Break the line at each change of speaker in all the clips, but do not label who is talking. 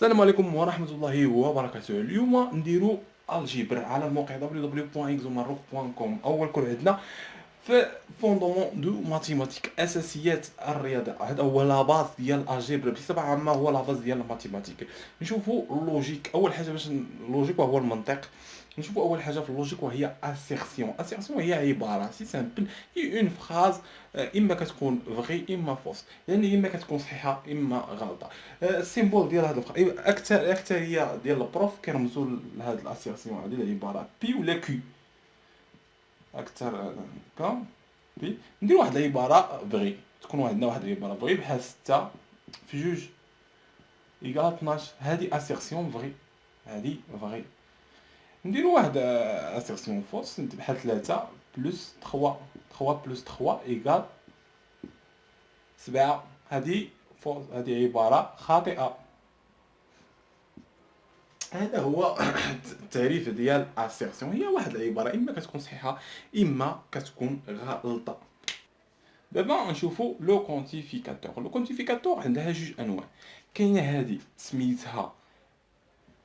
السلام عليكم ورحمة الله وبركاته. اليوم نديرو الجبر على الموقع www.exomaroc.com. أول كل عندنا في فوندمون دو ماتيماتيك، أساسيات الرياضة. هذا هو لاباز ديال الجبر، بصفة عامة هو لاباز ديال الماتيماتيك. نشوفوا اللوجيك. أول حاجة باش اللوجيك وهو المنطق. نشوفوا أول حاجة في اللوجيك وهي assertion. assertion هي عبارة سي سامبل، هي اون فراز، إما كتكون فغي إما فوس، يعني إما كتكون صحيحة إما غلطة. السيمبول ديال هاد الاكثريه ديال البروف كيرمزوا لهاد الاسيرسيون هادي العباره بي ولا كيو. اكثر كا بي. ندير واحد العباره فغي، تكون عندنا واحد العباره فغي بحال 6 في جوج ايكال 12. هادي اسيرسيون فغي، هادي فغي. نديرو واحد اسيرسيون فوس بحال 3 بلس 3، 3 بلس 3 ايكال 7. هادي فوس، هادي عباره خاطئه. هذا هو التعريف ديال assertion. هي واحد العباره اما كتكون صحيحه اما كتكون غلطه. دابا نشوفوا لو كونتيفيكاتور. لو كونتيفيكاتور عندها جوج انواع. كاينه هذه سميتها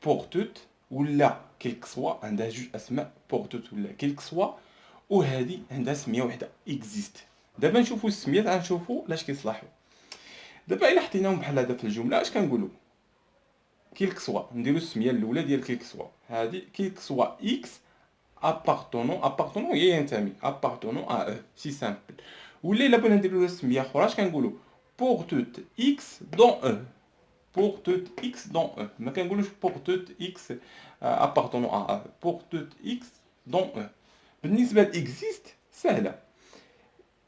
بورتوت ولا كيلك سوا، عندها جوج اسماء، بورتوت ولا كيلك سوا، وهذه عندها سميه وحده اكزيست. دابا نشوفوا السميات، غنشوفوا لاش كيصلحوا. دابا الا حطيناهم بحال هذا في الجمله اش كنقولوا؟ كيلك سوا. نديرو السميه الاولى ديال كيلك سوا، هذه كيلك سوا اكس ابارتونون هي ينتمي ابارتونون ا او، سي سامبل. ولا الا بغينا نديرو السميه اخرى اش كنقولوا؟ بور توت اكس دون او، بور توت اكس دون او. ما كنقولوش بور توت اكس ابارتونون ا او، بور توت اكس دون او. بالنسبه لاكزيست سهله،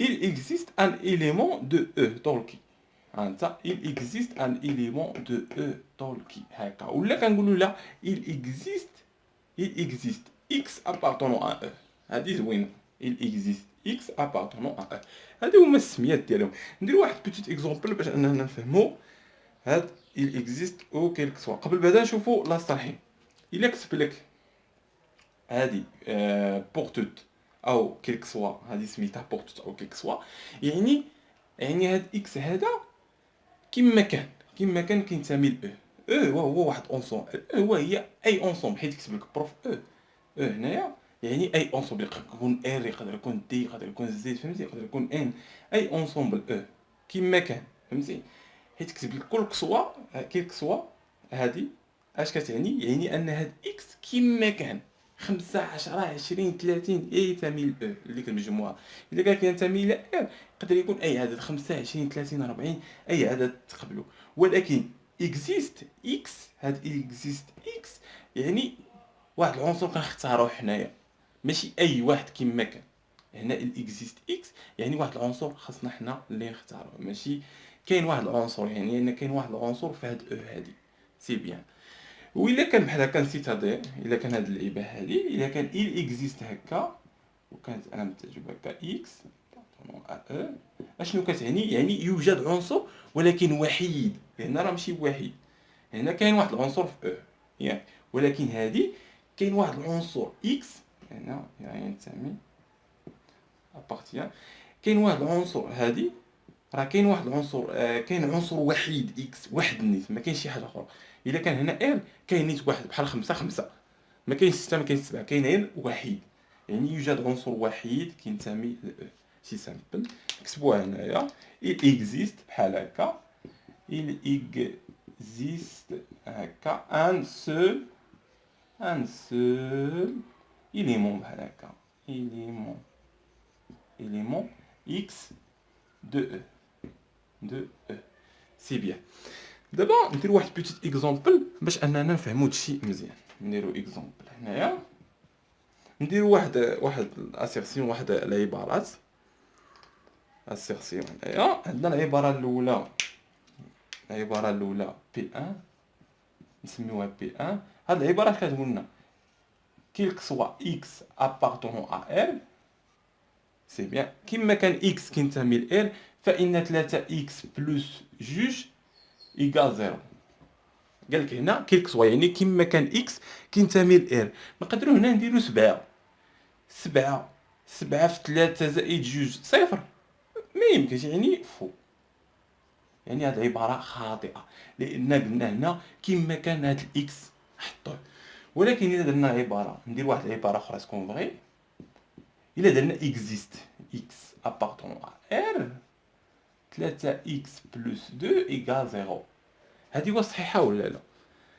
il existe un élément de e dans le key. هانتا il existe un élément de e dans le key هكا. ولا كنقولوا لا il existe x appartenant à e. هادي زوينه، il existe x appartenant à e. هادي هما السميات ديالهم. ندير واحد بوتيت اكزومبل باش اننا نفهموا هاد il existe او كيلك سوا. قبل بعدا نشوفوا لا صحيح. الا كتب لك هادي بورتوت او كيلك سوا، هادي سميتها بورتوت او كيلك سوا، يعني هاد اكس هذا كيما كان كينتمي ل او هو واحد اونسومبل. او هي اي اونسومبل، حيت كتب لك بروف او هنايا يعني اي اونسومبل. يقدر يكون ار، يقدر يكون دي، يقدر يكون زد، فهمتي؟ يقدر يكون ان. اي اونسومبل او كيما كان، فهمتي؟ حيت كتب لك كل كسوا كيلك سوا. هادي اش كتعني؟ يعني ان هاد اكس كيما كان 5 10 20 30 ينتمي ل او اللي كنجمعوها. اذا كان كينتمي الى ار يقدر يكون اي عدد، 5 20 30 40 اي عدد تقبلو. ولكن اكزيست اكس، هاد اكزيست اكس يعني واحد العنصر كنختاروه حنايا، ماشي اي واحد كيما كان. هنا الاكزيست اكس يعني واحد العنصر خاصنا حنا اللي نختاروه، ماشي كاين واحد العنصر. يعني ان كاين واحد العنصر في هاد او هادي، سي بيان. وإلا كان بحال هكا نسيت هادي، إلا كان هاد اللعيبة هادي، إلا كان il existe هكا وكانت علامة التعجب هكا x ا او، اشنو كتعني؟ يعني يوجد عنصر ولكن وحيد. هنا راه ماشي وحيد، هنا كاين واحد العنصر في او ياك، ولكن هادي كاين واحد العنصر x هنا يعني ينتمي ابارتيان. كاين واحد العنصر هادي، راه كاين واحد العنصر كاين عنصر وحيد اكس، واحد النيت، ما كاينش شي حاجه اخرى. الا كان هنا ار كاين نيت واحد بحال 5 5، ما كاينش 6 ما كاينش 7، كاين غير وحيد. يعني يوجد عنصر وحيد كينتمي ل او، سي سامبل. نكتبوها هنايا il existe بحال هكا، il existe هكا un seul élément بحال هكا، élément x de e. سي بيان. دابا ندير واحد بوتيت اكزومبل باش اننا نفهموا هادشي مزيان. نديرو اكزومبل هنايا، نديرو واحد الاسيرسيون، واحد العبارات اسيرسيون. هنايا عندنا العباره الاولى بي 1، نسميوها بي 1. هاد العباره اش كتقول لنا؟ كيلك سوا اكس ابارتونون ا ار، سي بيان. كيما كان اكس كينتمي ل ار فان 3 اكس بلس جوج ايكال زيرو. قالك هنا كيلك سوا يعني كيما كان اكس كينتمي ل ار. نقدروا هنا نديرو 7 في 3 زائد جوج صفر، ما يمكنش، يعني فو. يعني هاد العباره خاطئه، لان قلنا هنا كيما كان هاد الاكس حطوه. ولكن الا درنا عباره، ندير واحد العباره اخرى تكون فغي، الا درنا اكزيست اكس ابارتون ا ار 3 اكس بلس 2 ايكال 0. هادي واش صحيحه ولا لا؟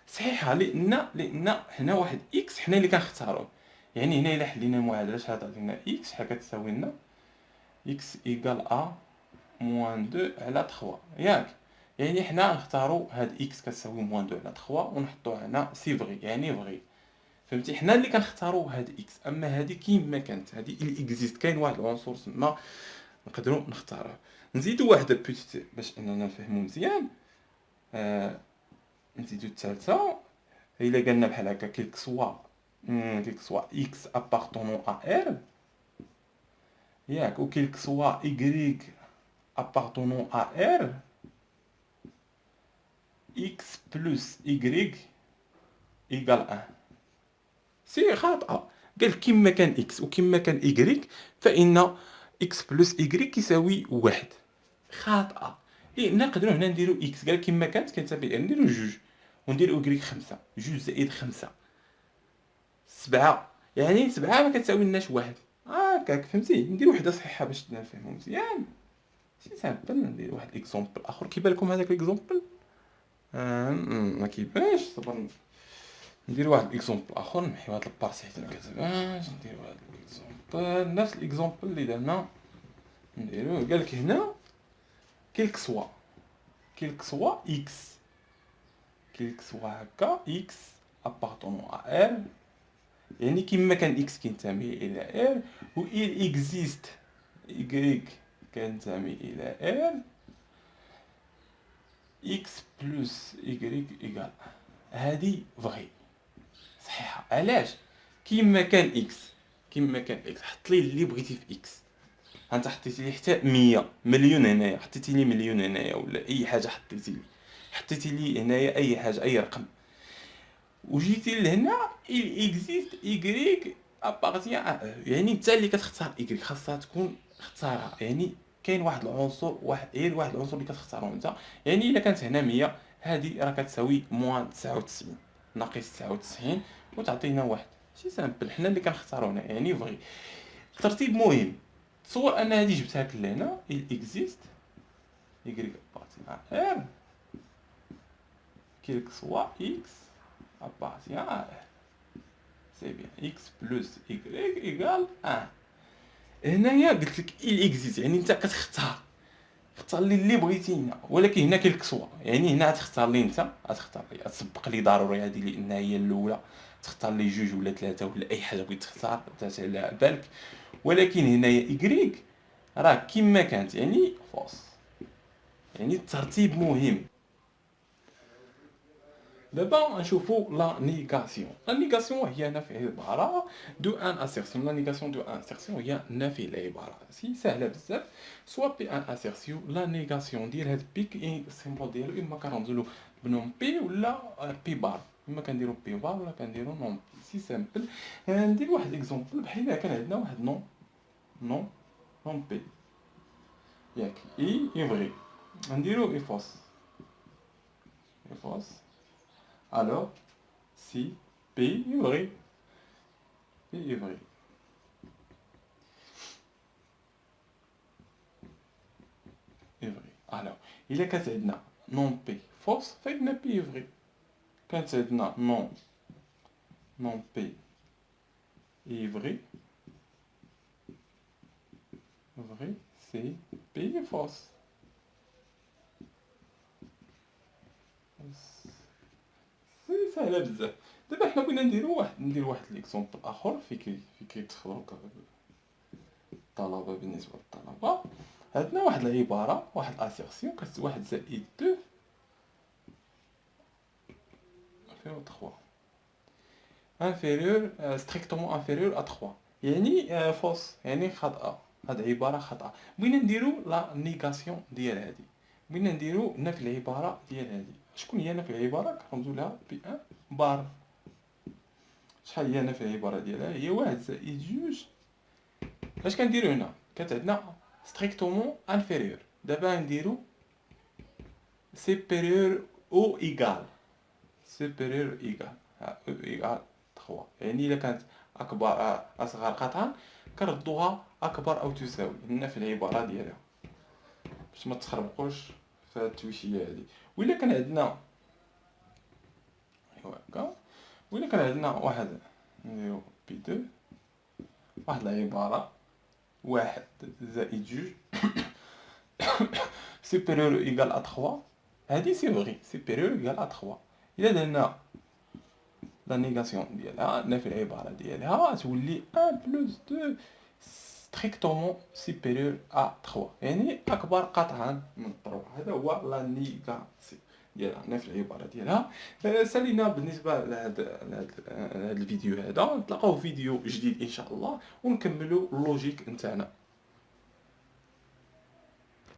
صحيحه، لان هنا واحد اكس حنا اللي كنختاروه. يعني هنا الا حلينا المعادله اش غتعطينا اكس شحال كتساوي لنا؟ اكس ايكال ا موان 2 على 3 ياك. يعني حنا نختاروا هاد اكس كتساوي موان 2 على 3 ونحطوها هنا سي فغي، يعني فغي. فهمتي؟ حنا اللي كنختاروا هاد اكس. اما هادي كيما كانت، هادي الاكزيست كاين واحد العنصر تما نقدروا نختاروه. نزيدوا واحد بوتيت باش اننا نفهموا مزيان. نزيدو الثالثه. الا قالنا بحال هكا كيلك سوا اكس ابارتونون ا ار ياك، و كيلك سوا ايغريك ابارتونون ا ار اكس بلس ايغريك ايكال 1. سي خاطئه. قال كيما كان اكس وكيما كان ايغريك فان اكس بلس ايغريك يساوي واحد. خاطئه، لان نقدروا هنا نديرو اكس قال كيما كانت كتساوي نديرو جوج، ونديرو ايغريك 5. جوج زائد 5 7، يعني 7 ما كتساوي لناش واحد. هكاك فهمتي؟ ندير وحده صحيحه باش نفهمو مزيان. شي سامبل. ندير واحد اكزومبل اخر. كيبان لكم هذاك الاكزومبل؟ ما كيبانش. صبر ندير واحد اكزومبل اخر. نمحيو هاد البارتي حيت مكتبانش. ندير واحد الاكزومبل نفس الاكزومبل اللي درنا نديرو. قالك هنا كيلك سوا اكس هكا اكس ابارتونون ا ار، يعني كيما كان اكس كينتمي الى ار، و il existe y كينتمي الى ار اكس بلس y ايكال. هادي فغي صحيحه. علاش؟ كيما كان اكس حط لي اللي بغيتي في اكس. انت حطيتي لي حتى 100 مليون هنايا، حطيتي لي مليون هنايا، ولا اي حاجه حطيتي لي هنايا اي حاجه اي رقم، وجيتي لهنا il existe y appartient à E. يعني انت اللي كتختار y خاصها تكون اختارها. يعني كاين واحد العنصر واحد، غير واحد العنصر اللي كتختارو انت. يعني الا كانت هنا 100 هذه راه كتساوي موان 99 ناقص 99 وتعطينا واحد. شي سامبل حنا اللي كنختارو هنا، يعني فغي. الترتيب مهم. تصور ان هذه جبتها لك لهنا il existe y appartient à R quel que soit x appartient à R. سي بيان x بلس y ايكال 1. هنايا قلت لك il existe، يعني انت كتختار، اختار لي اللي بغيتي هنا. ولكن هنا كيلك سوا، يعني هنا غتختار لي انت، غتختار لي تسبق لي ضروري هذه لان هي الاولى. تختار لي جوج ولا ثلاثه ولا اي حاجه بغيت تختار تاع على بالك. ولكن هنايا إيكغيك راه كيما كانت، يعني فوس. يعني الترتيب مهم. دابا نشوفوا لا نيغاسيون. لا نيغاسيون هي نفي العباره دو ان اسيرسيون. لا نيغاسيون دو ان اسيرسيون هي نفي العباره. سي سهله بزاف. سوا بي ان اسيرسيون لا نيغاسيون ديال هاد بيك السيمبل ديالو اما كنرمزولو بنون بي ولا بي بار. اما كنديرو بي بار ولا كنديرو نون بي. سي سامبل. ندير واحد اكزومبل بحال هكا. كان عندنا واحد نون بي ياك اي فغي. نديرو اي فوس. Alors, si P est vrai. P est vrai. Est vrai. Alors, il y a كانت عندنا non P fausse فعندنا P est vrai. كانت عندنا non P est vrai. Vrai, c'est P est fausse. سي سهله بزاف. دابا حنا بغينا ندير واحد ليكزومبل اخر في كيدخلوا الطلبه. بالنسبه للطلبه عندنا واحد العباره، واحد اسيرسيون كتساوي 1 زائد 2 inférieur 3 inférieur strictement inférieur à 3، يعني فوس، يعني خطأ. هاد عباره خطأ. بغينا نديرو لا نيغاسيون ديال هادي، بغينا نديرو نفي العباره ديال هادي. شكون هي نفي العباره؟ كنرمزو لها بي ان بار. شحال هي نفي العباره ديالها؟ هي 1 زائد 2. اش كنديرو هنا؟ كانت عندنا ستريكتومون انفيريور. دابا نديرو supérieur ou égal supérieur égal او égal 3. يعني إلا كانت أكبر أصغر قطعا كنردوها أكبر أو تساوي هنا في العبارة ديالها باش ما تخربقوش في هاد التويشية هادي. وإلا كان عندنا أيوا هكا، وإلا كان عندنا واحد نديرو بي دو واحد العبارة واحد زائد جوج supérieur ou égal à 3 هادي سي فغي supérieur ou égal à 3. إلا درنا لا نيغاسيون ديالها نفي العبارة ديالها تولي 1 بلس 2 strictement supérieur à 3 يعني أكبر قطعا من 3. هذا هو لا نيغاسيون ديالها نفي العبارة ديالها. سالينا بالنسبة لهاد الفيديو هذا، نتلاقاو في فيديو جديد إن شاء الله ونكملوا اللوجيك نتاعنا.